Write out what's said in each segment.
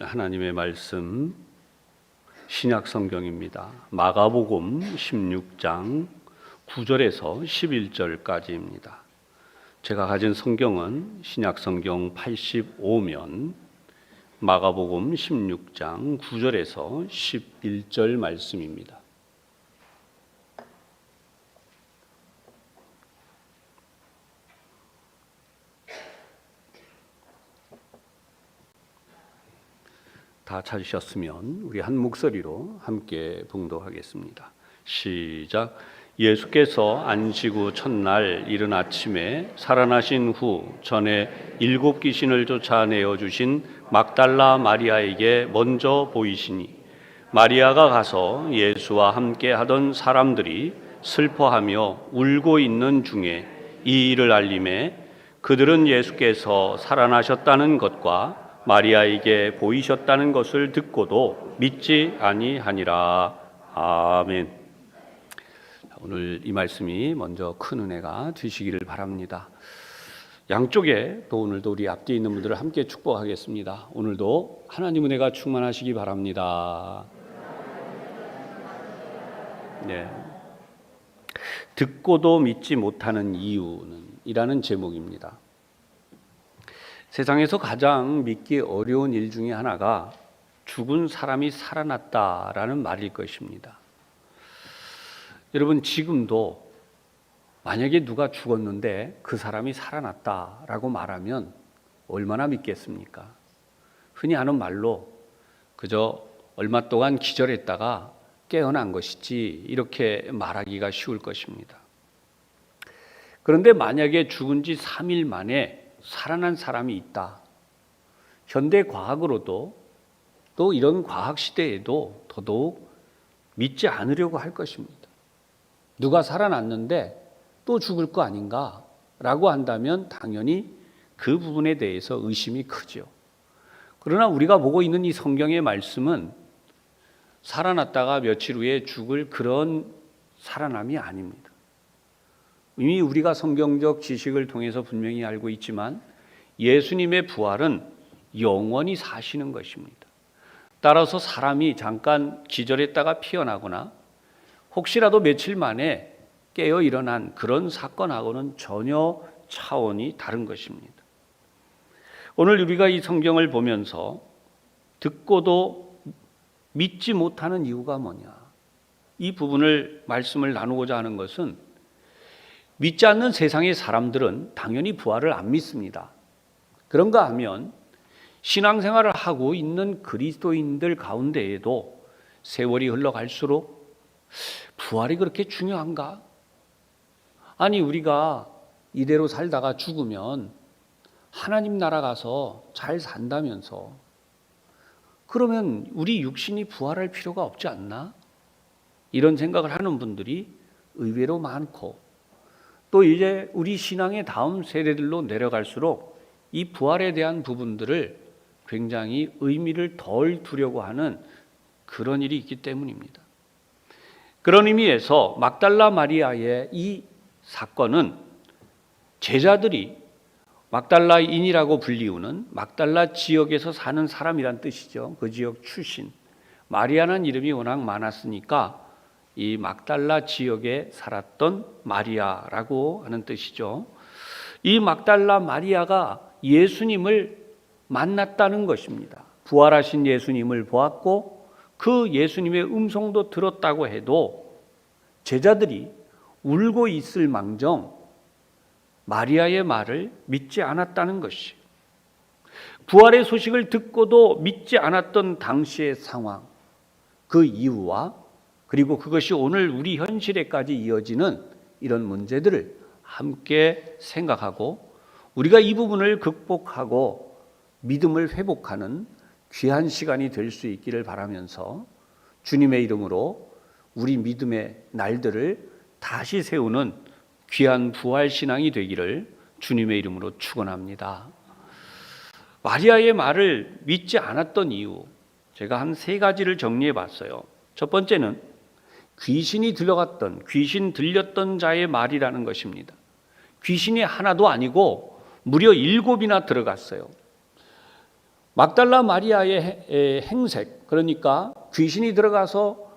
하나님의 말씀 신약 성경입니다. 마가복음 16장 9절에서 11절까지입니다. 제가 가진 성경은 신약 성경 85면 마가복음 16장 9절에서 11절 말씀입니다. 다 찾으셨으면 우리 한 목소리로 함께 봉독하겠습니다. 시작. 예수께서 안식 후 첫날 이른 아침에 살아나신 후 전에 7 귀신을 쫓아내어 주신 막달라 마리아에게 먼저 보이시니 마리아가 가서 예수와 함께 하던 사람들이 슬퍼하며 울고 있는 중에 이 일을 알림해 그들은 예수께서 살아나셨다는 것과 마리아에게 보이셨다는 것을 듣고도 믿지 아니하니라. 아멘. 오늘 이 말씀이 먼저 큰 은혜가 되시기를 바랍니다. 양쪽에 또 오늘도 우리 앞뒤에 있는 분들을 함께 축복하겠습니다. 오늘도 하나님 은혜가 충만하시기 바랍니다. 네. 듣고도 믿지 못하는 이유는 이라는 제목입니다. 세상에서 가장 믿기 어려운 일 중에 하나가 죽은 사람이 살아났다라는 말일 것입니다. 여러분, 지금도 만약에 누가 죽었는데 그 사람이 살아났다라고 말하면 얼마나 믿겠습니까? 흔히 하는 말로 그저 얼마 동안 기절했다가 깨어난 것이지 이렇게 말하기가 쉬울 것입니다. 그런데 만약에 죽은 지 3일 만에 살아난 사람이 있다. 현대 과학으로도 또 이런 과학 시대에도 더더욱 믿지 않으려고 할 것입니다. 누가 살아났는데 또 죽을 거 아닌가? 라고 한다면 당연히 그 부분에 대해서 의심이 크죠. 그러나 우리가 보고 있는 이 성경의 말씀은 살아났다가 며칠 후에 죽을 그런 살아남이 아닙니다. 이미 우리가 성경적 지식을 통해서 분명히 알고 있지만 예수님의 부활은 영원히 사시는 것입니다. 따라서 사람이 잠깐 기절했다가 피어나거나 혹시라도 며칠 만에 깨어 일어난 그런 사건하고는 전혀 차원이 다른 것입니다. 오늘 우리가 이 성경을 보면서 듣고도 믿지 못하는 이유가 뭐냐? 이 부분을 말씀을 나누고자 하는 것은 믿지 않는 세상의 사람들은 당연히 부활을 안 믿습니다. 그런가 하면 신앙생활을 하고 있는 그리스도인들 가운데에도 세월이 흘러갈수록 부활이 그렇게 중요한가? 아니, 우리가 이대로 살다가 죽으면 하나님 나라 가서 잘 산다면서 그러면 우리 육신이 부활할 필요가 없지 않나? 이런 생각을 하는 분들이 의외로 많고 또 이제 우리 신앙의 다음 세대들로 내려갈수록 이 부활에 대한 부분들을 굉장히 의미를 덜 두려고 하는 그런 일이 있기 때문입니다. 그런 의미에서 막달라 마리아의 이 사건은 제자들이 막달라인이라고 불리우는 막달라 지역에서 사는 사람이란 뜻이죠. 그 지역 출신. 마리아라는 이름이 워낙 많았으니까 이 막달라 지역에 살았던 마리아라고 하는 뜻이죠. 이 막달라 마리아가 예수님을 만났다는 것입니다. 부활하신 예수님을 보았고 그 예수님의 음성도 들었다고 해도 제자들이 울고 있을 망정 마리아의 말을 믿지 않았다는 것이 부활의 소식을 듣고도 믿지 않았던 당시의 상황, 그 이유와 그리고 그것이 오늘 우리 현실에까지 이어지는 이런 문제들을 함께 생각하고 우리가 이 부분을 극복하고 믿음을 회복하는 귀한 시간이 될 수 있기를 바라면서 주님의 이름으로 우리 믿음의 날들을 다시 세우는 귀한 부활신앙이 되기를 주님의 이름으로 축원합니다. 마리아의 말을 믿지 않았던 이유, 제가 한 3가지를 정리해 봤어요. 첫 번째는 귀신이 들렸던 자의 말이라는 것입니다. 귀신이 하나도 아니고 무려 7이나 들어갔어요. 막달라 마리아의 행색, 그러니까 귀신이 들어가서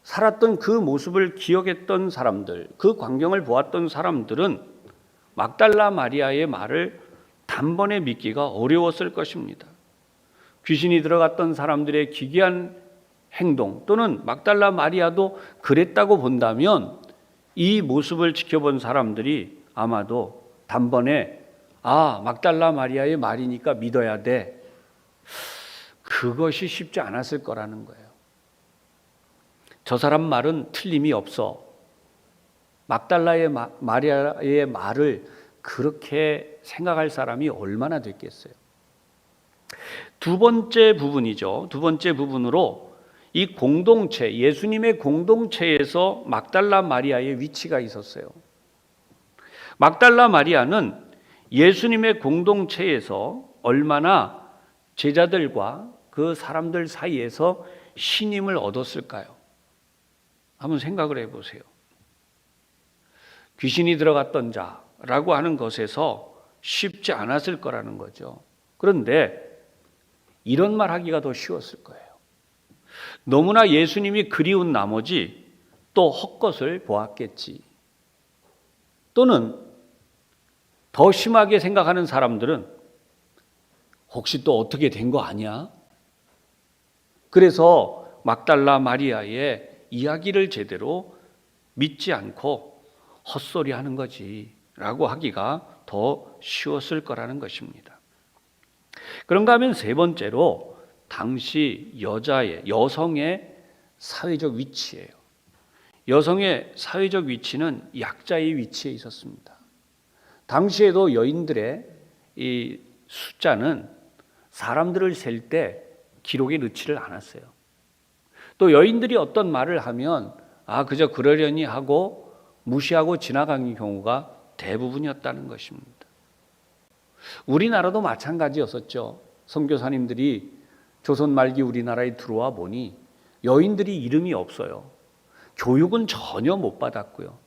살았던 그 모습을 기억했던 사람들, 그 광경을 보았던 사람들은 막달라 마리아의 말을 단번에 믿기가 어려웠을 것입니다. 귀신이 들어갔던 사람들의 기괴한 행동 또는 막달라 마리아도 그랬다고 본다면 이 모습을 지켜본 사람들이 아마도 단번에 막달라 마리아의 말이니까 믿어야 돼. 그것이 쉽지 않았을 거라는 거예요. 저 사람 말은 틀림이 없어. 막달라의 마리아의 말을 그렇게 생각할 사람이 얼마나 됐겠어요. 두 번째 부분이죠. 두 번째 부분으로 이 공동체, 예수님의 공동체에서 막달라 마리아의 위치가 있었어요. 막달라 마리아는 예수님의 공동체에서 얼마나 제자들과 그 사람들 사이에서 신임을 얻었을까요? 한번 생각을 해보세요. 귀신이 들어갔던 자라고 하는 것에서 쉽지 않았을 거라는 거죠. 그런데 이런 말 하기가 더 쉬웠을 거예요. 너무나 예수님이 그리운 나머지 또 헛것을 보았겠지. 또는 더 심하게 생각하는 사람들은 혹시 또 어떻게 된 거 아니야? 그래서 막달라 마리아의 이야기를 제대로 믿지 않고 헛소리 하는 거지 라고 하기가 더 쉬웠을 거라는 것입니다. 그런가 하면 세 번째로 당시 여성의 사회적 위치예요. 여성의 사회적 위치는 약자의 위치에 있었습니다. 당시에도 여인들의 이 숫자는 사람들을 셀 때 기록에 넣지를 않았어요. 또 여인들이 어떤 말을 하면 그저 그러려니 하고 무시하고 지나가는 경우가 대부분이었다는 것입니다. 우리나라도 마찬가지였었죠. 선교사님들이 조선 말기 우리나라에 들어와 보니 여인들이 이름이 없어요. 교육은 전혀 못 받았고요.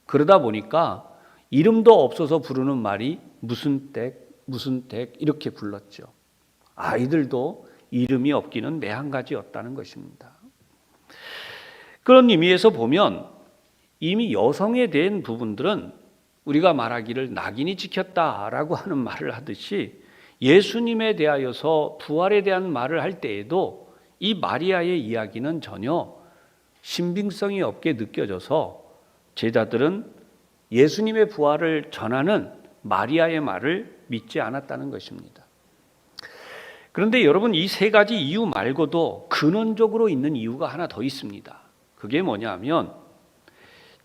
그러다 보니까 이름도 없어서 부르는 말이 무슨 댁 이렇게 불렀죠. 아이들도 이름이 없기는 매한가지였다는 것입니다. 그런 의미에서 보면 이미 여성에 대한 부분들은 우리가 말하기를 낙인이 찍혔다라고 하는 말을 하듯이 예수님에 대하여서 부활에 대한 말을 할 때에도 이 마리아의 이야기는 전혀 신빙성이 없게 느껴져서 제자들은 예수님의 부활을 전하는 마리아의 말을 믿지 않았다는 것입니다. 그런데 여러분, 이 세 가지 이유 말고도 근원적으로 있는 이유가 하나 더 있습니다. 그게 뭐냐면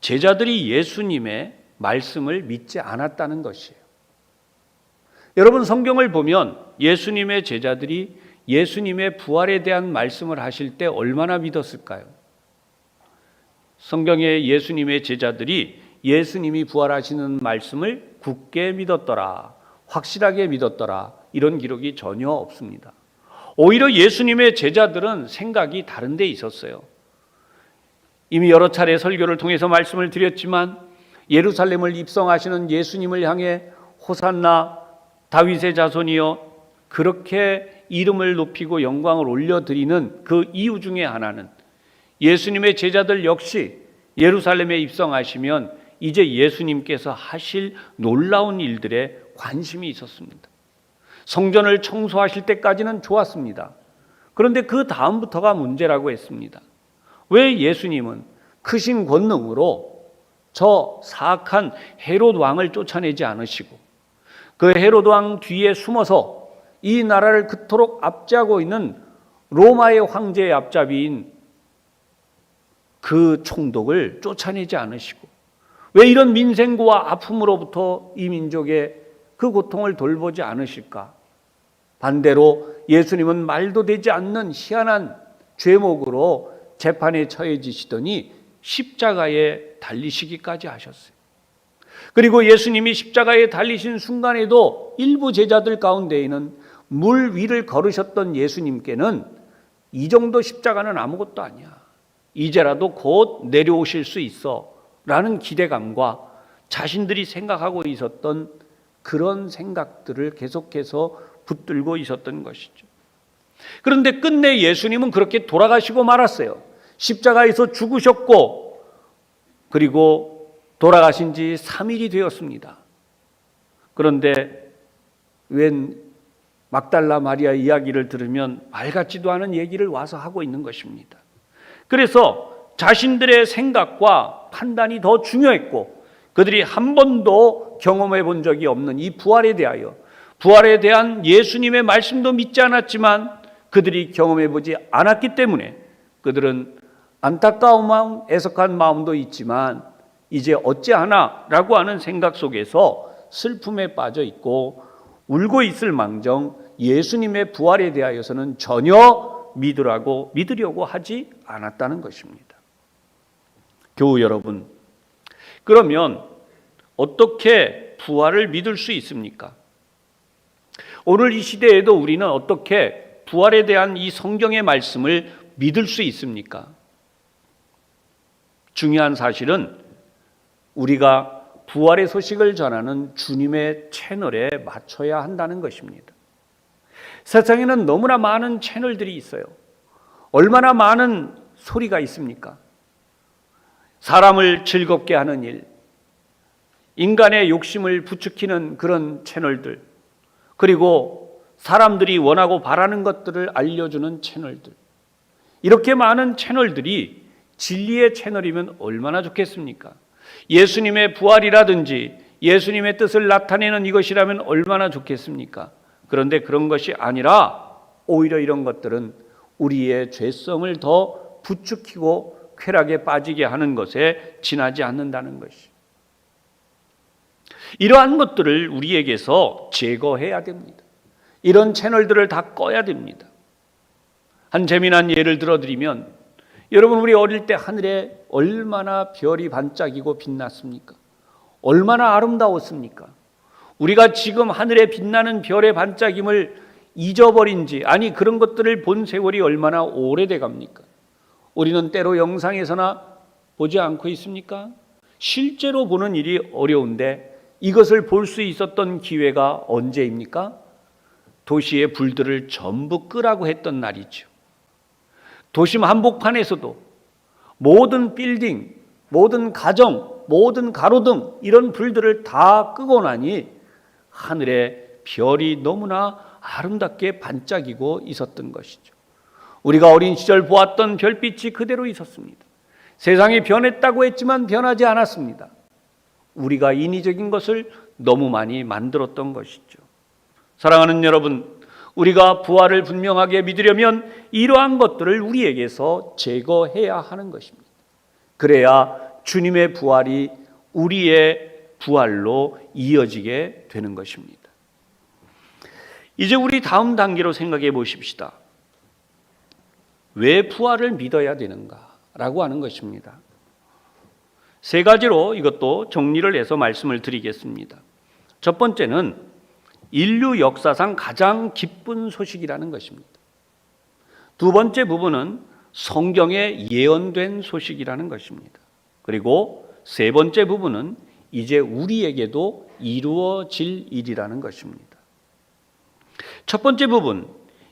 제자들이 예수님의 말씀을 믿지 않았다는 것이에요. 여러분, 성경을 보면 예수님의 제자들이 예수님의 부활에 대한 말씀을 하실 때 얼마나 믿었을까요? 성경에 예수님의 제자들이 예수님이 부활하시는 말씀을 굳게 믿었더라, 확실하게 믿었더라, 이런 기록이 전혀 없습니다. 오히려 예수님의 제자들은 생각이 다른 데 있었어요. 이미 여러 차례 설교를 통해서 말씀을 드렸지만 예루살렘을 입성하시는 예수님을 향해 호산나 다윗의 자손이여, 그렇게 이름을 높이고 영광을 올려드리는 그 이유 중에 하나는 예수님의 제자들 역시 예루살렘에 입성하시면 이제 예수님께서 하실 놀라운 일들에 관심이 있었습니다. 성전을 청소하실 때까지는 좋았습니다. 그런데 그 다음부터가 문제라고 했습니다. 왜 예수님은 크신 권능으로 저 사악한 헤롯 왕을 쫓아내지 않으시고 그 헤롯 왕 뒤에 숨어서 이 나라를 그토록 압제하고 있는 로마의 황제의 앞잡이인 그 총독을 쫓아내지 않으시고 왜 이런 민생고와 아픔으로부터 이 민족의 그 고통을 돌보지 않으실까? 반대로 예수님은 말도 되지 않는 희한한 죄목으로 재판에 처해지시더니 십자가에 달리시기까지 하셨어요. 그리고 예수님이 십자가에 달리신 순간에도 일부 제자들 가운데에는 물 위를 걸으셨던 예수님께는 이 정도 십자가는 아무것도 아니야, 이제라도 곧 내려오실 수 있어 라는 기대감과 자신들이 생각하고 있었던 그런 생각들을 계속해서 붙들고 있었던 것이죠. 그런데 끝내 예수님은 그렇게 돌아가시고 말았어요. 십자가에서 죽으셨고 그리고 돌아가신 지 3일이 되었습니다. 그런데 웬 막달라 마리아 이야기를 들으면 말 같지도 않은 얘기를 와서 하고 있는 것입니다. 그래서 자신들의 생각과 판단이 더 중요했고 그들이 한 번도 경험해 본 적이 없는 이 부활에 대한 예수님의 말씀도 믿지 않았지만 그들이 경험해 보지 않았기 때문에 그들은 안타까운 마음, 애석한 마음도 있지만 이제 어찌하나 라고 하는 생각 속에서 슬픔에 빠져 있고 울고 있을 망정 예수님의 부활에 대하여서는 전혀 믿으려고 하지 않았다는 것입니다. 교우 여러분, 그러면 어떻게 부활을 믿을 수 있습니까? 오늘 이 시대에도 우리는 어떻게 부활에 대한 이 성경의 말씀을 믿을 수 있습니까? 중요한 사실은 우리가 부활의 소식을 전하는 주님의 채널에 맞춰야 한다는 것입니다. 세상에는 너무나 많은 채널들이 있어요. 얼마나 많은 소리가 있습니까? 사람을 즐겁게 하는 일, 인간의 욕심을 부추기는 그런 채널들, 그리고 사람들이 원하고 바라는 것들을 알려주는 채널들, 이렇게 많은 채널들이 진리의 채널이면 얼마나 좋겠습니까? 예수님의 부활이라든지 예수님의 뜻을 나타내는 이것이라면 얼마나 좋겠습니까? 그런데 그런 것이 아니라 오히려 이런 것들은 우리의 죄성을 더 부추기고 쾌락에 빠지게 하는 것에 지나지 않는다는 것이. 이러한 것들을 우리에게서 제거해야 됩니다. 이런 채널들을 다 꺼야 됩니다. 한 재미난 예를 들어드리면 여러분, 우리 어릴 때 하늘에 얼마나 별이 반짝이고 빛났습니까? 얼마나 아름다웠습니까? 우리가 지금 하늘에 빛나는 별의 반짝임을 잊어버린지, 아니 그런 것들을 본 세월이 얼마나 오래돼 갑니까? 우리는 때로 영상에서나 보지 않고 있습니까? 실제로 보는 일이 어려운데 이것을 볼 수 있었던 기회가 언제입니까? 도시의 불들을 전부 끄라고 했던 날이죠. 도심 한복판에서도 모든 빌딩, 모든 가정, 모든 가로등 이런 불들을 다 끄고 나니 하늘에 별이 너무나 아름답게 반짝이고 있었던 것이죠. 우리가 어린 시절 보았던 별빛이 그대로 있었습니다. 세상이 변했다고 했지만 변하지 않았습니다. 우리가 인위적인 것을 너무 많이 만들었던 것이죠. 사랑하는 여러분, 우리가 부활을 분명하게 믿으려면 이러한 것들을 우리에게서 제거해야 하는 것입니다. 그래야 주님의 부활이 우리의 부활로 이어지게 되는 것입니다. 이제 우리 다음 단계로 생각해 보십시다. 왜 부활을 믿어야 되는가라고 하는 것입니다. 세 가지로 이것도 정리를 해서 말씀을 드리겠습니다. 첫 번째는 인류 역사상 가장 기쁜 소식이라는 것입니다. 두 번째 부분은 성경에 예언된 소식이라는 것입니다. 그리고 세 번째 부분은 이제 우리에게도 이루어질 일이라는 것입니다. 첫 번째 부분,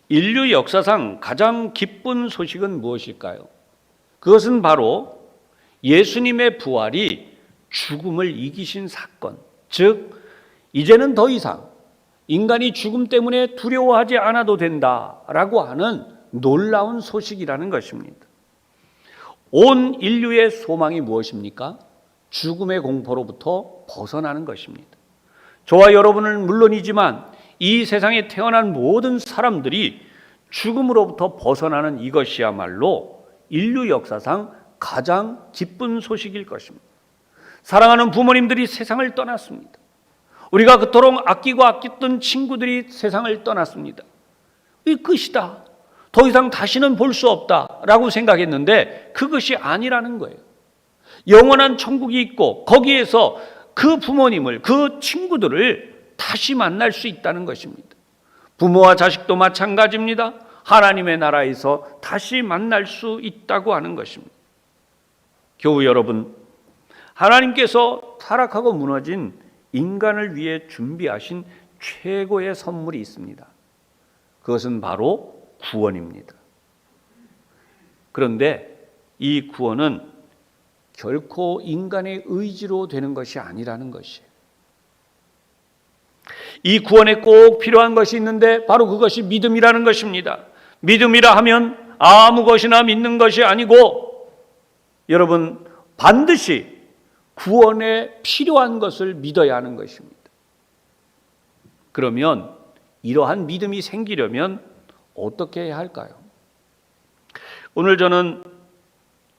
인류 역사상 가장 기쁜 소식은 무엇일까요? 그것은 바로 예수님의 부활이 죽음을 이기신 사건, 즉 이제는 더 이상 인간이 죽음 때문에 두려워하지 않아도 된다라고 하는 놀라운 소식이라는 것입니다. 온 인류의 소망이 무엇입니까? 죽음의 공포로부터 벗어나는 것입니다. 저와 여러분은 물론이지만 이 세상에 태어난 모든 사람들이 죽음으로부터 벗어나는 이것이야말로 인류 역사상 가장 기쁜 소식일 것입니다. 사랑하는 부모님들이 세상을 떠났습니다. 우리가 그토록 아끼고 아꼈던 친구들이 세상을 떠났습니다. 이 끝이다. 더 이상 다시는 볼 수 없다라고 생각했는데 그것이 아니라는 거예요. 영원한 천국이 있고 거기에서 그 부모님을, 그 친구들을 다시 만날 수 있다는 것입니다. 부모와 자식도 마찬가지입니다. 하나님의 나라에서 다시 만날 수 있다고 하는 것입니다. 교우 여러분, 하나님께서 타락하고 무너진 인간을 위해 준비하신 최고의 선물이 있습니다. 그것은 바로 구원입니다. 그런데 이 구원은 결코 인간의 의지로 되는 것이 아니라는 것이에요. 이 구원에 꼭 필요한 것이 있는데 바로 그것이 믿음이라는 것입니다. 믿음이라 하면 아무 것이나 믿는 것이 아니고 여러분 반드시 구원에 필요한 것을 믿어야 하는 것입니다. 그러면 이러한 믿음이 생기려면 어떻게 해야 할까요? 오늘 저는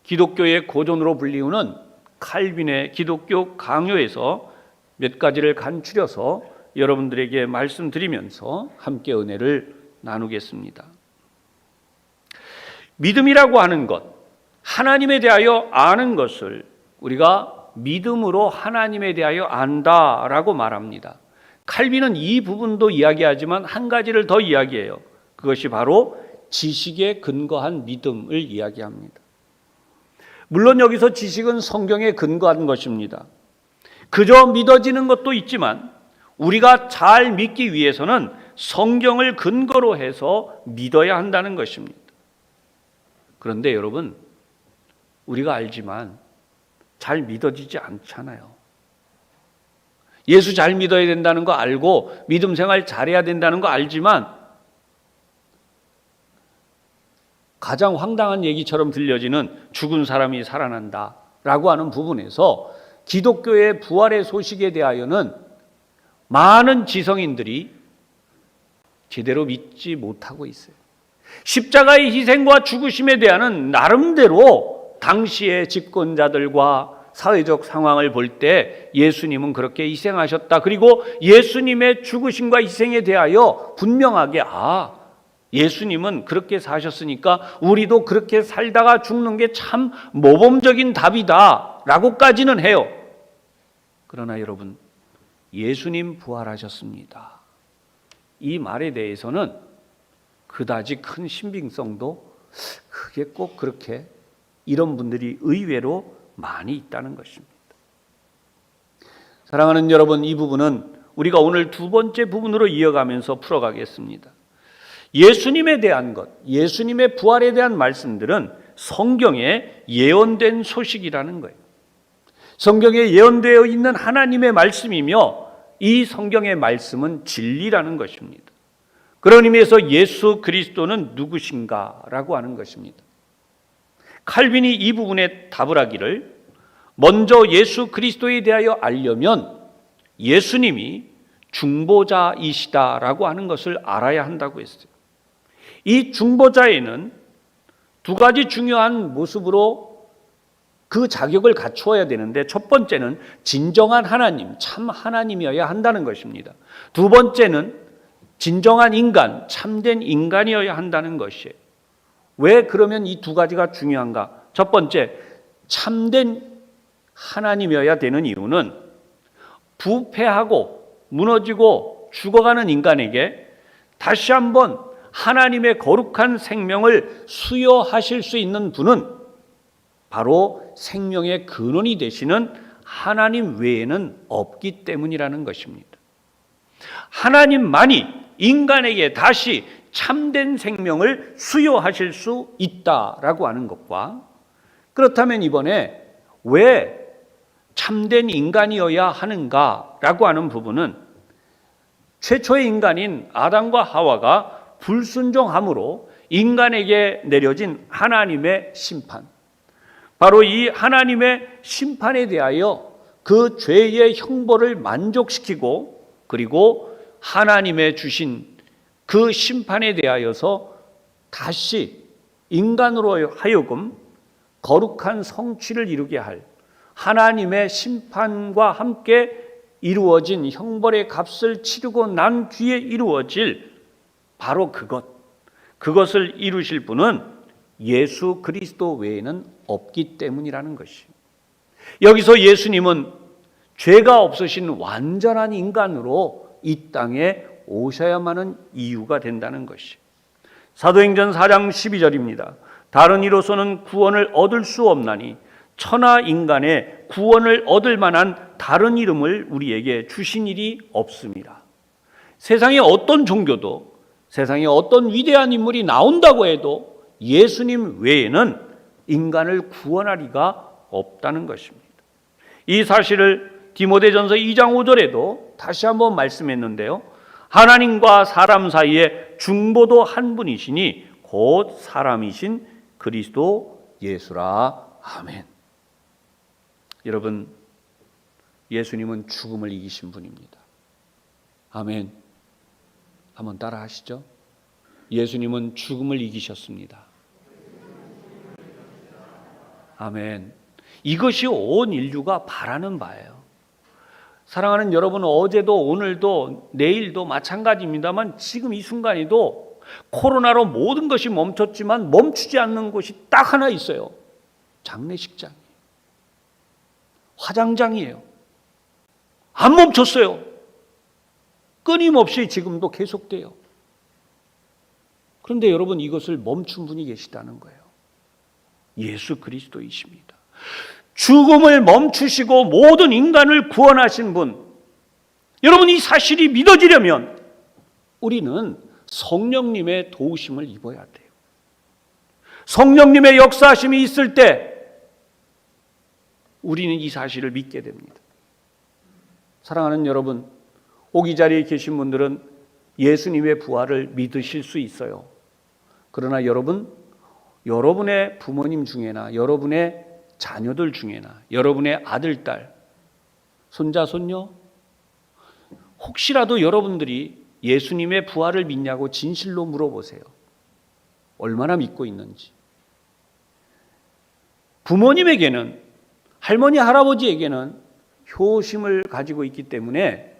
기독교의 고전으로 불리우는 칼빈의 기독교 강요에서 몇 가지를 간추려서 여러분들에게 말씀드리면서 함께 은혜를 나누겠습니다. 믿음이라고 하는 것, 하나님에 대하여 아는 것을 우리가 믿음으로 하나님에 대하여 안다라고 말합니다. 칼빈은 이 부분도 이야기하지만 한 가지를 더 이야기해요. 그것이 바로 지식에 근거한 믿음을 이야기합니다. 물론 여기서 지식은 성경에 근거한 것입니다. 그저 믿어지는 것도 있지만 우리가 잘 믿기 위해서는 성경을 근거로 해서 믿어야 한다는 것입니다. 그런데 여러분, 우리가 알지만 잘 믿어지지 않잖아요. 예수 잘 믿어야 된다는 거 알고 믿음 생활 잘해야 된다는 거 알지만 가장 황당한 얘기처럼 들려지는 죽은 사람이 살아난다라고 하는 부분에서 기독교의 부활의 소식에 대하여는 많은 지성인들이 제대로 믿지 못하고 있어요. 십자가의 희생과 죽으심에 대한 나름대로 당시의 집권자들과 사회적 상황을 볼 때 예수님은 그렇게 희생하셨다. 그리고 예수님의 죽으심과 희생에 대하여 분명하게 예수님은 그렇게 사셨으니까 우리도 그렇게 살다가 죽는 게 참 모범적인 답이다 라고까지는 해요. 그러나 여러분, 예수님 부활하셨습니다. 이 말에 대해서는 그다지 큰 신빙성도 그게 꼭 그렇게 이런 분들이 의외로 많이 있다는 것입니다. 사랑하는 여러분, 이 부분은 우리가 오늘 두 번째 부분으로 이어가면서 풀어가겠습니다. 예수님에 대한 것, 예수님의 부활에 대한 말씀들은 성경에 예언된 소식이라는 거예요. 성경에 예언되어 있는 하나님의 말씀이며 이 성경의 말씀은 진리라는 것입니다. 그런 의미에서 예수 그리스도는 누구신가라고 하는 것입니다. 칼빈이 이 부분에 답을 하기를 먼저 예수 그리스도에 대하여 알려면 예수님이 중보자이시다라고 하는 것을 알아야 한다고 했어요. 이 중보자에는 두 가지 중요한 모습으로 그 자격을 갖추어야 되는데 첫 번째는 진정한 하나님, 참 하나님이어야 한다는 것입니다. 두 번째는 진정한 인간, 참된 인간이어야 한다는 것이에요. 왜 그러면 이 두 가지가 중요한가? 첫 번째, 참된 하나님이어야 되는 이유는 부패하고 무너지고 죽어가는 인간에게 다시 한번 하나님의 거룩한 생명을 수여하실 수 있는 분은 바로 생명의 근원이 되시는 하나님 외에는 없기 때문이라는 것입니다. 하나님만이 인간에게 다시 참된 생명을 수여하실 수 있다라고 하는 것과 그렇다면 이번에 왜 참된 인간이어야 하는가라고 하는 부분은 최초의 인간인 아담과 하와가 불순종함으로 인간에게 내려진 하나님의 심판, 바로 이 하나님의 심판에 대하여 그 죄의 형벌을 만족시키고 그리고 하나님의 주신 그 심판에 대하여서 다시 인간으로 하여금 거룩한 성취를 이루게 할 하나님의 심판과 함께 이루어진 형벌의 값을 치르고 난 뒤에 이루어질 바로 그것을 이루실 분은 예수 그리스도 외에는 없기 때문이라는 것이. 여기서 예수님은 죄가 없으신 완전한 인간으로 이 땅에 오셔야만 하는 이유가 된다는 것이. 사도행전 4장 12절입니다. 다른 이로서는 구원을 얻을 수 없나니 천하 인간의 구원을 얻을 만한 다른 이름을 우리에게 주신 일이 없습니다. 세상의 어떤 종교도 세상에 어떤 위대한 인물이 나온다고 해도 예수님 외에는 인간을 구원할 리가 없다는 것입니다. 이 사실을 디모데전서 2장 5절에도 다시 한번 말씀했는데요. 하나님과 사람 사이에 중보도 한 분이시니 곧 사람이신 그리스도 예수라. 아멘. 여러분, 예수님은 죽음을 이기신 분입니다. 아멘. 한번 따라 하시죠. 예수님은 죽음을 이기셨습니다. 아멘. 이것이 온 인류가 바라는 바예요. 사랑하는 여러분, 어제도 오늘도 내일도 마찬가지입니다만 지금 이 순간에도 코로나로 모든 것이 멈췄지만 멈추지 않는 곳이 딱 하나 있어요. 장례식장이에요. 화장장이에요. 안 멈췄어요. 끊임없이 지금도 계속돼요. 그런데 여러분, 이것을 멈춘 분이 계시다는 거예요. 예수 그리스도이십니다. 죽음을 멈추시고 모든 인간을 구원하신 분. 여러분, 이 사실이 믿어지려면 우리는 성령님의 도우심을 입어야 돼요. 성령님의 역사하심이 있을 때 우리는 이 사실을 믿게 됩니다. 사랑하는 여러분, 오기 자리에 계신 분들은 예수님의 부활을 믿으실 수 있어요. 그러나 여러분의 부모님 중에나 여러분의 자녀들 중에나 여러분의 아들, 딸, 손자, 손녀, 혹시라도 여러분들이 예수님의 부활을 믿냐고 진실로 물어보세요. 얼마나 믿고 있는지. 부모님에게는, 할머니, 할아버지에게는 효심을 가지고 있기 때문에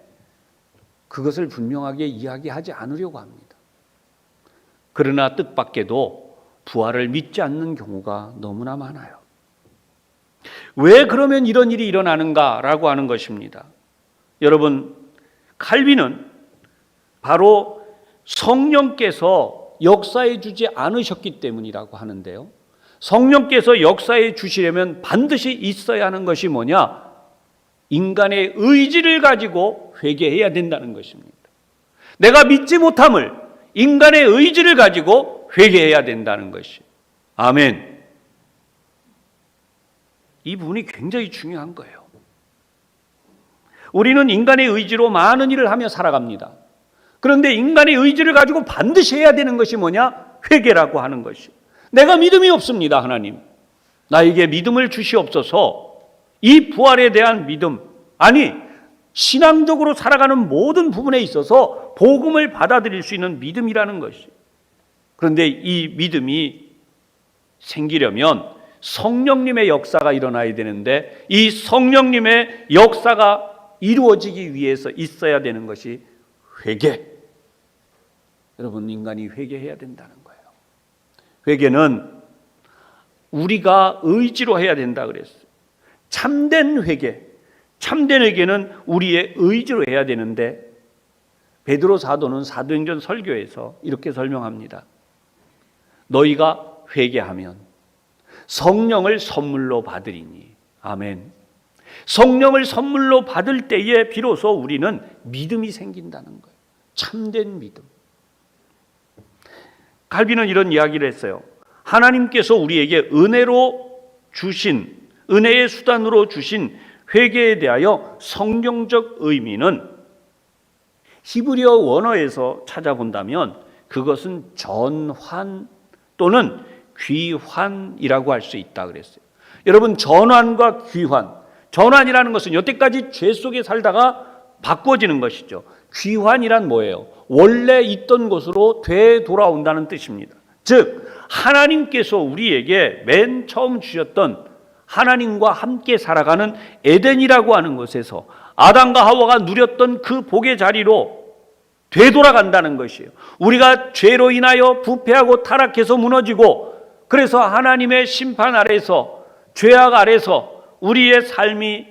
그것을 분명하게 이야기하지 않으려고 합니다. 그러나 뜻밖에도 부활을 믿지 않는 경우가 너무나 많아요. 왜 그러면 이런 일이 일어나는가라고 하는 것입니다. 여러분, 칼빈은 바로 성령께서 역사해 주지 않으셨기 때문이라고 하는데요. 성령께서 역사해 주시려면 반드시 있어야 하는 것이 뭐냐? 인간의 의지를 가지고 회개해야 된다는 것입니다. 내가 믿지 못함을 인간의 의지를 가지고 회개해야 된다는 것이. 아멘. 이 부분이 굉장히 중요한 거예요. 우리는 인간의 의지로 많은 일을 하며 살아갑니다. 그런데 인간의 의지를 가지고 반드시 해야 되는 것이 뭐냐? 회개라고 하는 것이. 내가 믿음이 없습니다. 하나님, 나에게 믿음을 주시옵소서. 이 부활에 대한 믿음, 아니 신앙적으로 살아가는 모든 부분에 있어서 복음을 받아들일 수 있는 믿음이라는 것이. 그런데 이 믿음이 생기려면 성령님의 역사가 일어나야 되는데, 이 성령님의 역사가 이루어지기 위해서 있어야 되는 것이 회개. 여러분, 인간이 회개해야 된다는 거예요. 회개는 우리가 의지로 해야 된다 그랬어요. 참된 회개, 참된 회개는 우리의 의지로 해야 되는데, 베드로 사도는 사도행전 설교에서 이렇게 설명합니다. 너희가 회개하면 성령을 선물로 받으리니. 아멘. 성령을 선물로 받을 때에 비로소 우리는 믿음이 생긴다는 거예요. 참된 믿음. 칼빈은 이런 이야기를 했어요. 하나님께서 우리에게 은혜의 수단으로 주신 회개에 대하여 성경적 의미는 히브리어 원어에서 찾아본다면 그것은 전환 또는 귀환이라고 할 수 있다 그랬어요. 여러분, 전환과 귀환, 전환이라는 것은 여태까지 죄 속에 살다가 바꿔지는 것이죠. 귀환이란 뭐예요? 원래 있던 곳으로 되돌아온다는 뜻입니다. 즉, 하나님께서 우리에게 맨 처음 주셨던 하나님과 함께 살아가는 에덴이라고 하는 곳에서 아담과 하와가 누렸던 그 복의 자리로 되돌아간다는 것이에요. 우리가 죄로 인하여 부패하고 타락해서 무너지고, 그래서 하나님의 심판 아래서, 죄악 아래서 우리의 삶이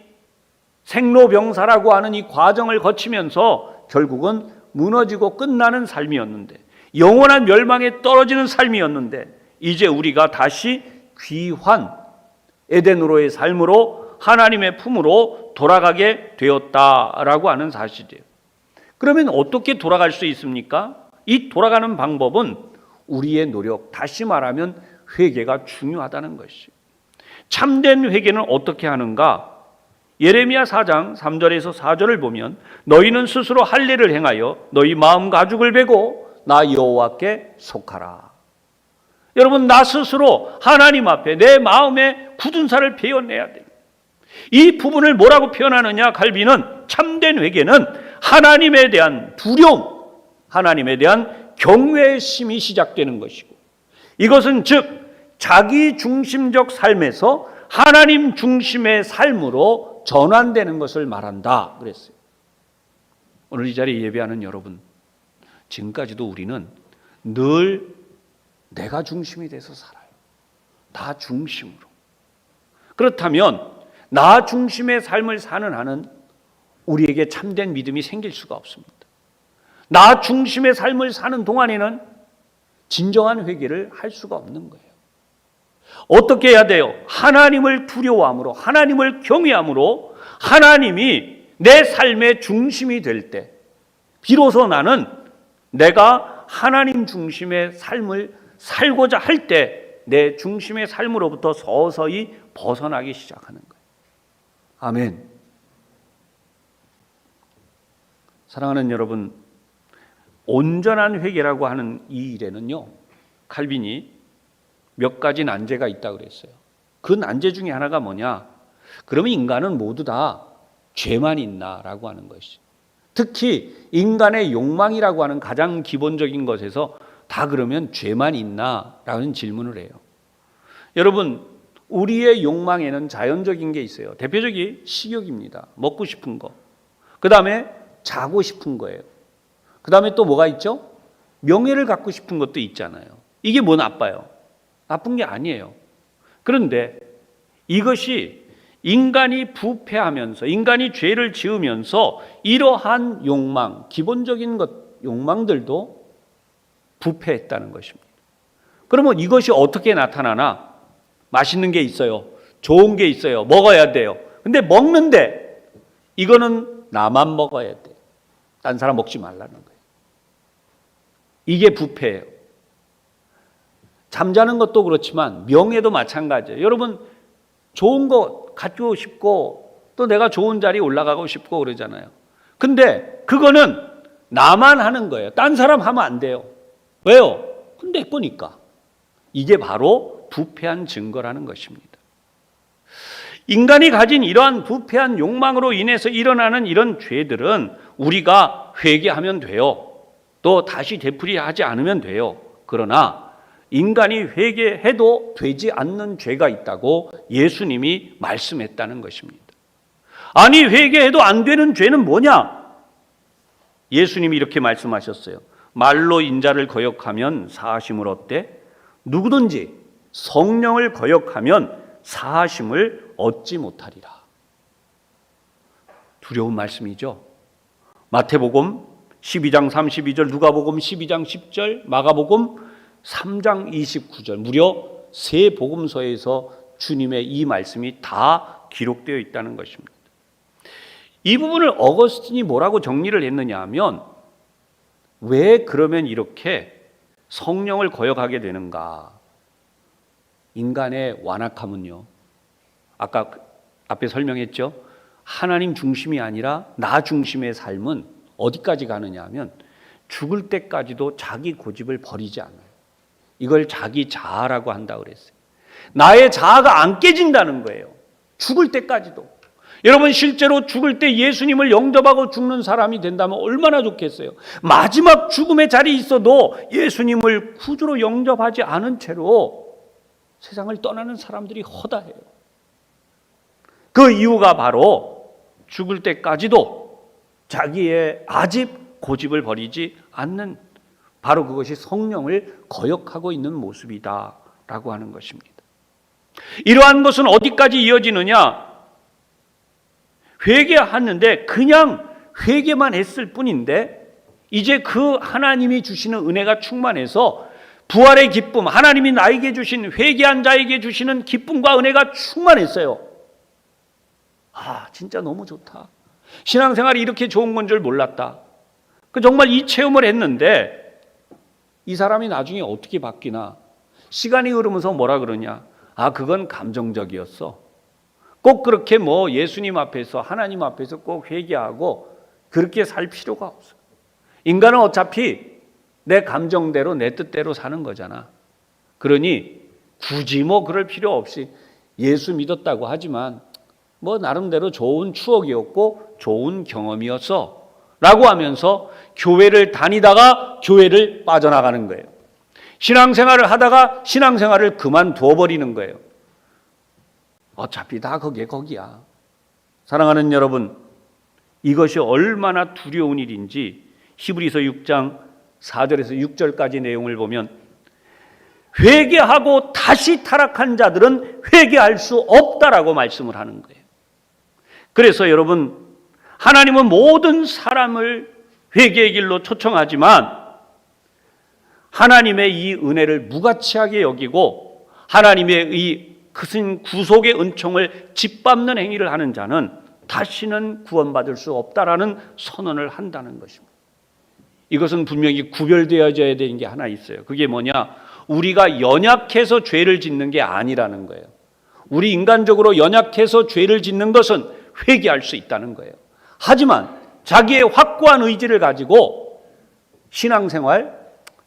생로병사라고 하는 이 과정을 거치면서 결국은 무너지고 끝나는 삶이었는데, 영원한 멸망에 떨어지는 삶이었는데, 이제 우리가 다시 귀환, 에덴으로의 삶으로 하나님의 품으로 돌아가게 되었다라고 하는 사실이에요. 그러면 어떻게 돌아갈 수 있습니까? 이 돌아가는 방법은 우리의 노력, 다시 말하면 회개가 중요하다는 것이. 참된 회개는 어떻게 하는가? 예레미야 4장 3절에서 4절을 보면 너희는 스스로 할례를 행하여 너희 마음 가죽을 베고 나 여호와께 속하라. 여러분, 나 스스로 하나님 앞에 내 마음에 굳은 살을 베어내야 돼요. 이 부분을 뭐라고 표현하느냐? 칼빈은 참된 회개는 하나님에 대한 두려움, 하나님에 대한 경외의 심이 시작되는 것이고, 이것은 즉 자기 중심적 삶에서 하나님 중심의 삶으로 전환되는 것을 말한다 그랬어요. 오늘 이 자리에 예배하는 여러분, 지금까지도 우리는 늘 내가 중심이 돼서 살아요. 나 중심으로. 그렇다면 나 중심의 삶을 사는 한은 우리에게 참된 믿음이 생길 수가 없습니다. 나 중심의 삶을 사는 동안에는 진정한 회개를 할 수가 없는 거예요. 어떻게 해야 돼요? 하나님을 두려워함으로, 하나님을 경외함으로 하나님이 내 삶의 중심이 될 때 비로소 나는 내가 하나님 중심의 삶을 살고자 할 때 내 중심의 삶으로부터 서서히 벗어나기 시작하는 거예요. 아멘. 사랑하는 여러분, 온전한 회개라고 하는 이 일에는요, 칼빈이 몇 가지 난제가 있다고 그랬어요. 그 난제 중에 하나가 뭐냐? 그러면 인간은 모두 다 죄만 있나라고 하는 것이죠. 특히 인간의 욕망이라고 하는 가장 기본적인 것에서 다 그러면 죄만 있나라는 질문을 해요. 여러분, 우리의 욕망에는 자연적인 게 있어요. 대표적인 식욕입니다. 먹고 싶은 거. 그 다음에 자고 싶은 거예요. 그 다음에 또 뭐가 있죠? 명예를 갖고 싶은 것도 있잖아요. 이게 뭐 나빠요? 나쁜 게 아니에요. 그런데 이것이 인간이 부패하면서, 인간이 죄를 지으면서 이러한 욕망, 기본적인 욕망들도 부패했다는 것입니다. 그러면 이것이 어떻게 나타나나? 맛있는 게 있어요. 좋은 게 있어요. 먹어야 돼요. 근데 먹는데 이거는 나만 먹어야 돼. 딴 사람 먹지 말라는 거예요. 이게 부패예요. 잠자는 것도 그렇지만 명예도 마찬가지예요. 여러분, 좋은 거 갖고 싶고 또 내가 좋은 자리에 올라가고 싶고 그러잖아요. 근데 그거는 나만 하는 거예요. 딴 사람 하면 안 돼요. 왜요? 근데 내 거니까. 이게 바로 부패한 증거라는 것입니다. 인간이 가진 이러한 부패한 욕망으로 인해서 일어나는 이런 죄들은 우리가 회개하면 돼요. 또 다시 되풀이하지 않으면 돼요. 그러나 인간이 회개해도 되지 않는 죄가 있다고 예수님이 말씀했다는 것입니다. 아니, 회개해도 안 되는 죄는 뭐냐? 예수님이 이렇게 말씀하셨어요. 말로 인자를 거역하면 사하심을 얻되 누구든지 성령을 거역하면 사하심을 얻지 못하리라. 두려운 말씀이죠. 마태복음 12장 32절, 누가복음 12장 10절, 마가복음 3장 29절, 무려 세 복음서에서 주님의 이 말씀이 다 기록되어 있다는 것입니다. 이 부분을 어거스틴이 뭐라고 정리를 했느냐 하면, 왜 그러면 이렇게 성령을 거역하게 되는가? 인간의 완악함은요, 아까 앞에 설명했죠. 하나님 중심이 아니라 나 중심의 삶은 어디까지 가느냐 하면 죽을 때까지도 자기 고집을 버리지 않아요. 이걸 자기 자아라고 한다고 그랬어요. 나의 자아가 안 깨진다는 거예요. 죽을 때까지도. 여러분, 실제로 죽을 때 예수님을 영접하고 죽는 사람이 된다면 얼마나 좋겠어요. 마지막 죽음의 자리에 있어도 예수님을 구주로 영접하지 않은 채로 세상을 떠나는 사람들이 허다해요. 그 이유가 바로 죽을 때까지도 자기의 아집 고집을 버리지 않는, 바로 그것이 성령을 거역하고 있는 모습이다라고 하는 것입니다. 이러한 것은 어디까지 이어지느냐? 회개하는데 그냥 회개만 했을 뿐인데 이제 그 하나님이 주시는 은혜가 충만해서 부활의 기쁨, 하나님이 나에게 주신, 회개한 자에게 주시는 기쁨과 은혜가 충만했어요. 아, 진짜 너무 좋다. 신앙생활이 이렇게 좋은 건 줄 몰랐다. 정말 이 체험을 했는데 이 사람이 나중에 어떻게 바뀌나? 시간이 흐르면서 뭐라 그러냐? 아, 그건 감정적이었어. 꼭 그렇게 뭐 예수님 앞에서, 하나님 앞에서 꼭 회개하고 그렇게 살 필요가 없어. 인간은 어차피 내 감정대로, 내 뜻대로 사는 거잖아. 그러니 굳이 뭐 그럴 필요 없이 예수 믿었다고 하지만 뭐 나름대로 좋은 추억이었고 좋은 경험이었어 라고 하면서 교회를 다니다가 교회를 빠져나가는 거예요. 신앙생활을 하다가 신앙생활을 그만두어 버리는 거예요. 어차피 다 거기야. 사랑하는 여러분, 이것이 얼마나 두려운 일인지 히브리서 6장 4절에서 6절까지 내용을 보면 회개하고 다시 타락한 자들은 회개할 수 없다라고 말씀을 하는 거예요. 그래서 여러분, 하나님은 모든 사람을 회개의 길로 초청하지만 하나님의 이 은혜를 무가치하게 여기고 하나님의 이 큰 구속의 은총을 짓밟는 행위를 하는 자는 다시는 구원받을 수 없다라는 선언을 한다는 것입니다. 이것은 분명히 구별되어져야 되는 게 하나 있어요. 그게 뭐냐? 우리가 연약해서 죄를 짓는 게 아니라는 거예요. 우리 인간적으로 연약해서 죄를 짓는 것은 회개할 수 있다는 거예요. 하지만 자기의 확고한 의지를 가지고 신앙생활,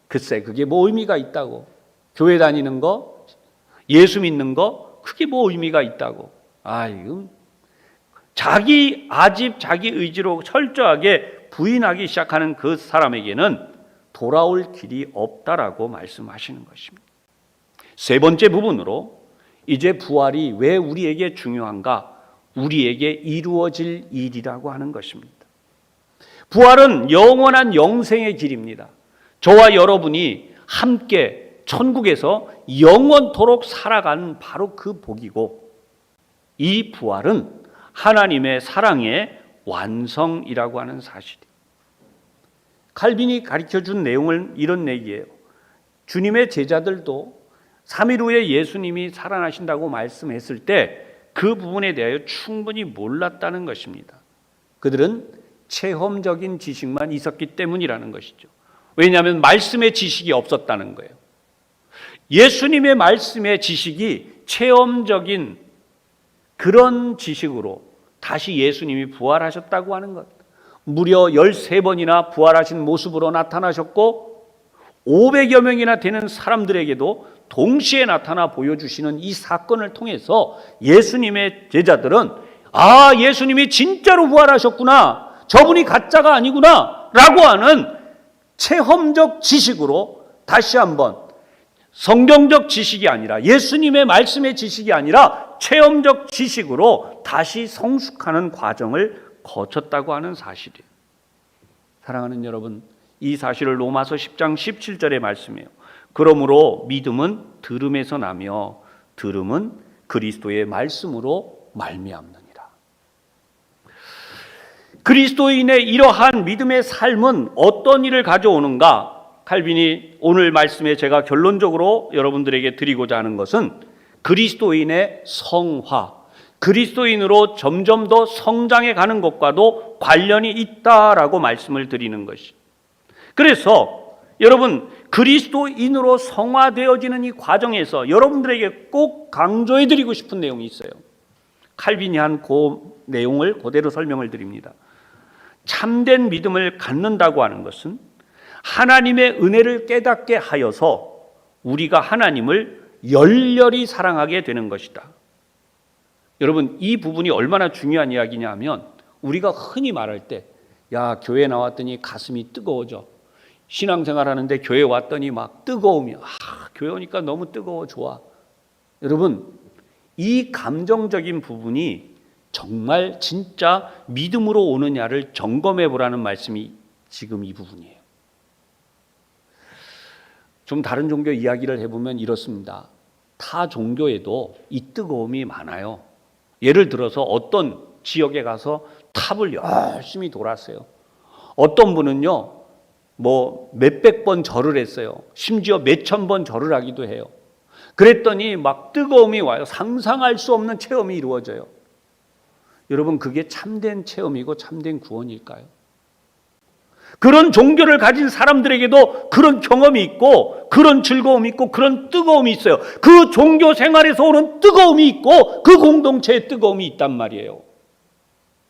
글쎄 그게 뭐 의미가 있다고. 교회 다니는 거, 예수 믿는 거, 그게 뭐 의미가 있다고. 이거 자기 의지로 철저하게 부인하기 시작하는 그 사람에게는 돌아올 길이 없다라고 말씀하시는 것입니다. 세 번째 부분으로 이제 부활이 왜 우리에게 중요한가? 우리에게 이루어질 일이라고 하는 것입니다. 부활은 영원한 영생의 길입니다. 저와 여러분이 함께 천국에서 영원토록 살아가는 바로 그 복이고, 이 부활은 하나님의 사랑의 완성이라고 하는 사실이에요. 칼빈이 가르쳐준 내용은 이런 얘기예요. 주님의 제자들도 3일 후에 예수님이 살아나신다고 말씀했을 때 그 부분에 대하여 충분히 몰랐다는 것입니다. 그들은 체험적인 지식만 있었기 때문이라는 것이죠. 왜냐하면 말씀의 지식이 없었다는 거예요. 예수님의 말씀의 지식이 체험적인 그런 지식으로 다시 예수님이 부활하셨다고 하는 것. 무려 13번이나 부활하신 모습으로 나타나셨고 500여 명이나 되는 사람들에게도 동시에 나타나 보여주시는 이 사건을 통해서 예수님의 제자들은 예수님이 진짜로 부활하셨구나, 저분이 가짜가 아니구나 라고 하는 체험적 지식으로 다시 한번 성경적 지식이 아니라 예수님의 말씀의 지식이 아니라 체험적 지식으로 다시 성숙하는 과정을 거쳤다고 하는 사실이에요. 사랑하는 여러분, 이 사실을 로마서 10장 17절의 말씀이에요. 그러므로 믿음은 들음에서 나며 들음은 그리스도의 말씀으로 말미암느니라. 그리스도인의 이러한 믿음의 삶은 어떤 일을 가져오는가? 칼빈이 오늘 말씀에 제가 결론적으로 여러분들에게 드리고자 하는 것은 그리스도인의 성화, 그리스도인으로 점점 더 성장해 가는 것과도 관련이 있다라고 말씀을 드리는 것이. 그래서 여러분, 그리스도인으로 성화되어지는 이 과정에서 여러분들에게 꼭 강조해 드리고 싶은 내용이 있어요. 칼빈이 한 그 내용을 그대로 설명을 드립니다. 참된 믿음을 갖는다고 하는 것은 하나님의 은혜를 깨닫게 하여서 우리가 하나님을 열렬히 사랑하게 되는 것이다. 여러분, 이 부분이 얼마나 중요한 이야기냐 하면 우리가 흔히 말할 때 교회 나왔더니 가슴이 뜨거워져. 신앙생활 하는데 교회 왔더니 막 뜨거움이 교회 오니까 너무 뜨거워 좋아. 여러분, 이 감정적인 부분이 정말 진짜 믿음으로 오느냐를 점검해 보라는 말씀이 지금 이 부분이에요. 좀 다른 종교 이야기를 해보면 이렇습니다. 타 종교에도 이 뜨거움이 많아요. 예를 들어서 어떤 지역에 가서 탑을 열심히 돌았어요. 어떤 분은요, 몇백 번 절을 했어요. 심지어 몇천 번 절을 하기도 해요. 그랬더니 막 뜨거움이 와요. 상상할 수 없는 체험이 이루어져요. 여러분, 그게 참된 체험이고 참된 구원일까요? 그런 종교를 가진 사람들에게도 그런 경험이 있고 그런 즐거움이 있고 그런 뜨거움이 있어요. 그 종교 생활에서 오는 뜨거움이 있고 그 공동체의 뜨거움이 있단 말이에요.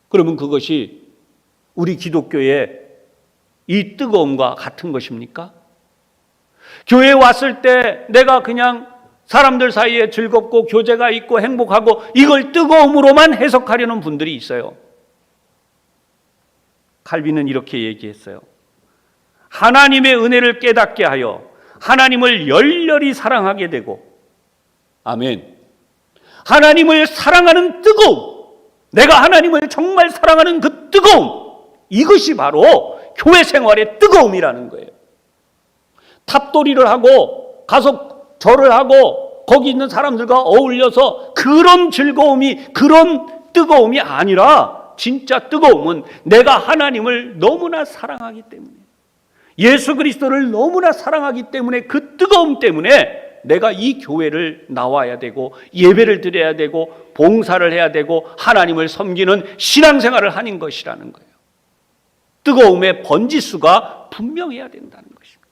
그러면 그것이 우리 기독교의 이 뜨거움과 같은 것입니까? 교회에 왔을 때 내가 그냥 사람들 사이에 즐겁고 교제가 있고 행복하고 이걸 뜨거움으로만 해석하려는 분들이 있어요. 칼빈은 이렇게 얘기했어요. 하나님의 은혜를 깨닫게 하여 하나님을 열렬히 사랑하게 되고, 아멘. 하나님을 사랑하는 뜨거움, 내가 하나님을 정말 사랑하는 그 뜨거움, 이것이 바로 교회 생활의 뜨거움이라는 거예요. 탑돌이를 하고 가서 절을 하고 거기 있는 사람들과 어울려서 그런 즐거움이, 그런 뜨거움이 아니라 진짜 뜨거움은 내가 하나님을 너무나 사랑하기 때문에, 예수 그리스도를 너무나 사랑하기 때문에, 그 뜨거움 때문에 내가 이 교회를 나와야 되고 예배를 드려야 되고 봉사를 해야 되고 하나님을 섬기는 신앙생활을 하는 것이라는 거예요. 뜨거움의 번지수가 분명해야 된다는 것입니다.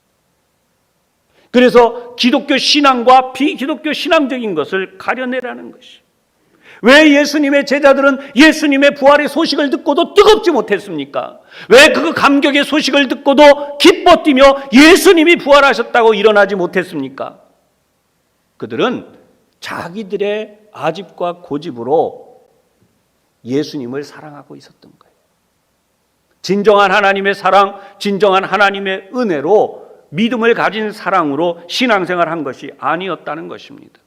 그래서 기독교 신앙과 비기독교 신앙적인 것을 가려내라는 것이, 왜 예수님의 제자들은 예수님의 부활의 소식을 듣고도 뜨겁지 못했습니까? 왜 그 감격의 소식을 듣고도 기뻐 뛰며 예수님이 부활하셨다고 일어나지 못했습니까? 그들은 자기들의 아집과 고집으로 예수님을 사랑하고 있었던 거예요. 진정한 하나님의 사랑, 진정한 하나님의 은혜로 믿음을 가진 사랑으로 신앙생활한 것이 아니었다는 것입니다.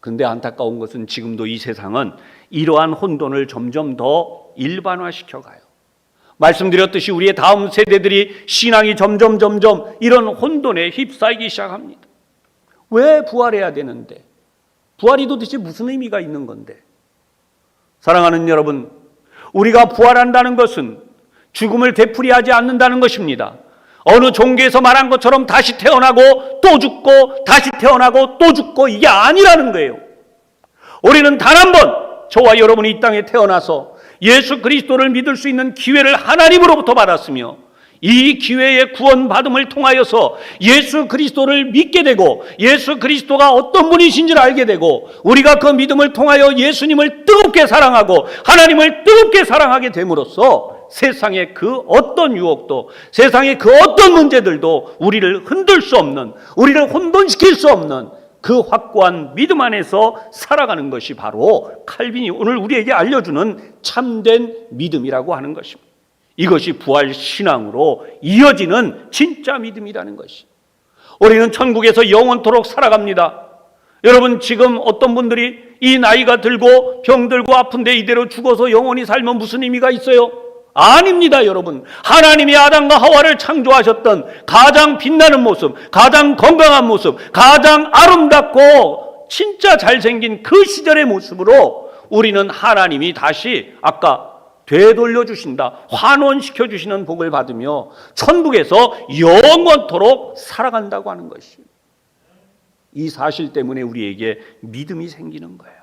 그런데 안타까운 것은 지금도 이 세상은 이러한 혼돈을 점점 더 일반화시켜 가요. 말씀드렸듯이 우리의 다음 세대들이 신앙이 점점 이런 혼돈에 휩싸이기 시작합니다. 왜 부활해야 되는데? 부활이 도대체 무슨 의미가 있는 건데? 사랑하는 여러분, 우리가 부활한다는 것은 죽음을 되풀이하지 않는다는 것입니다. 어느 종교에서 말한 것처럼 다시 태어나고 또 죽고 다시 태어나고 또 죽고, 이게 아니라는 거예요. 우리는 단 한 번 저와 여러분이 이 땅에 태어나서 예수 그리스도를 믿을 수 있는 기회를 하나님으로부터 받았으며, 이 기회의 구원받음을 통하여서 예수 그리스도를 믿게 되고 예수 그리스도가 어떤 분이신지를 알게 되고, 우리가 그 믿음을 통하여 예수님을 뜨겁게 사랑하고 하나님을 뜨겁게 사랑하게 됨으로써 세상의 그 어떤 유혹도, 세상의 그 어떤 문제들도 우리를 흔들 수 없는, 우리를 혼돈시킬 수 없는 그 확고한 믿음 안에서 살아가는 것이 바로 칼빈이 오늘 우리에게 알려주는 참된 믿음이라고 하는 것입니다. 이것이 부활 신앙으로 이어지는 진짜 믿음이라는 것이, 우리는 천국에서 영원토록 살아갑니다. 여러분, 지금 어떤 분들이 이 나이가 들고 병들고 아픈데 이대로 죽어서 영원히 살면 무슨 의미가 있어요? 아닙니다. 여러분, 하나님이 아담과 하와를 창조하셨던 가장 빛나는 모습, 가장 건강한 모습, 가장 아름답고 진짜 잘생긴 그 시절의 모습으로 우리는 하나님이 다시 아까 되돌려 주신다, 환원시켜 주시는 복을 받으며 천국에서 영원토록 살아간다고 하는 것이에요. 이 사실 때문에 우리에게 믿음이 생기는 거예요.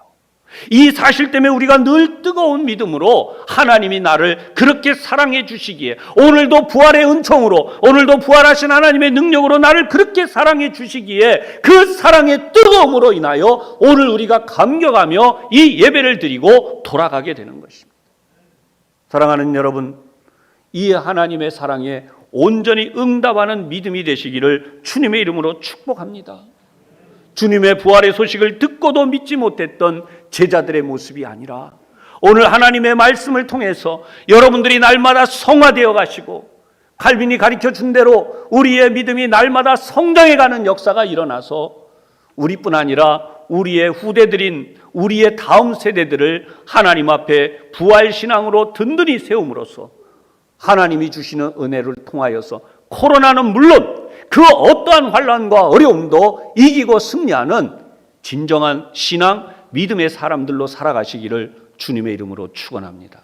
이 사실 때문에 우리가 늘 뜨거운 믿음으로 하나님이 나를 그렇게 사랑해 주시기에, 오늘도 부활의 은총으로, 오늘도 부활하신 하나님의 능력으로 나를 그렇게 사랑해 주시기에, 그 사랑의 뜨거움으로 인하여 오늘 우리가 감격하며 이 예배를 드리고 돌아가게 되는 것입니다. 사랑하는 여러분, 이 하나님의 사랑에 온전히 응답하는 믿음이 되시기를 주님의 이름으로 축복합니다. 주님의 부활의 소식을 듣고도 믿지 못했던 제자들의 모습이 아니라, 오늘 하나님의 말씀을 통해서 여러분들이 날마다 성화되어 가시고, 칼빈이 가르쳐준 대로 우리의 믿음이 날마다 성장해가는 역사가 일어나서 우리뿐 아니라 우리의 후대들인 우리의 다음 세대들을 하나님 앞에 부활신앙으로 든든히 세움으로써 하나님이 주시는 은혜를 통하여서 코로나는 물론 그 어떠한 환난과 어려움도 이기고 승리하는 진정한 신앙, 믿음의 사람들로 살아가시기를 주님의 이름으로 축원합니다.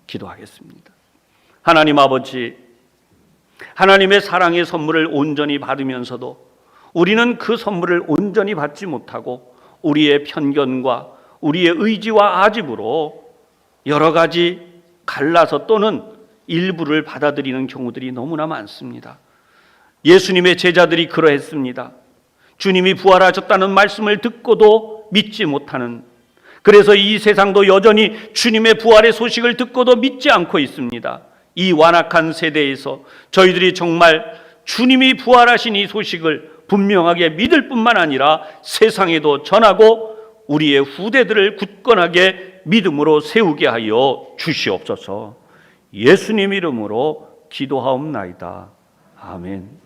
기도하겠습니다. 하나님 아버지, 하나님의 사랑의 선물을 온전히 받으면서도 우리는 그 선물을 온전히 받지 못하고 우리의 편견과 우리의 의지와 아집으로 여러 가지 갈라서 또는 일부를 받아들이는 경우들이 너무나 많습니다. 예수님의 제자들이 그러했습니다. 주님이 부활하셨다는 말씀을 듣고도 믿지 못하는, 그래서 이 세상도 여전히 주님의 부활의 소식을 듣고도 믿지 않고 있습니다. 이 완악한 세대에서 저희들이 정말 주님이 부활하신 이 소식을 분명하게 믿을 뿐만 아니라 세상에도 전하고 우리의 후대들을 굳건하게 믿음으로 세우게 하여 주시옵소서. 예수님 이름으로 기도하옵나이다. 아멘.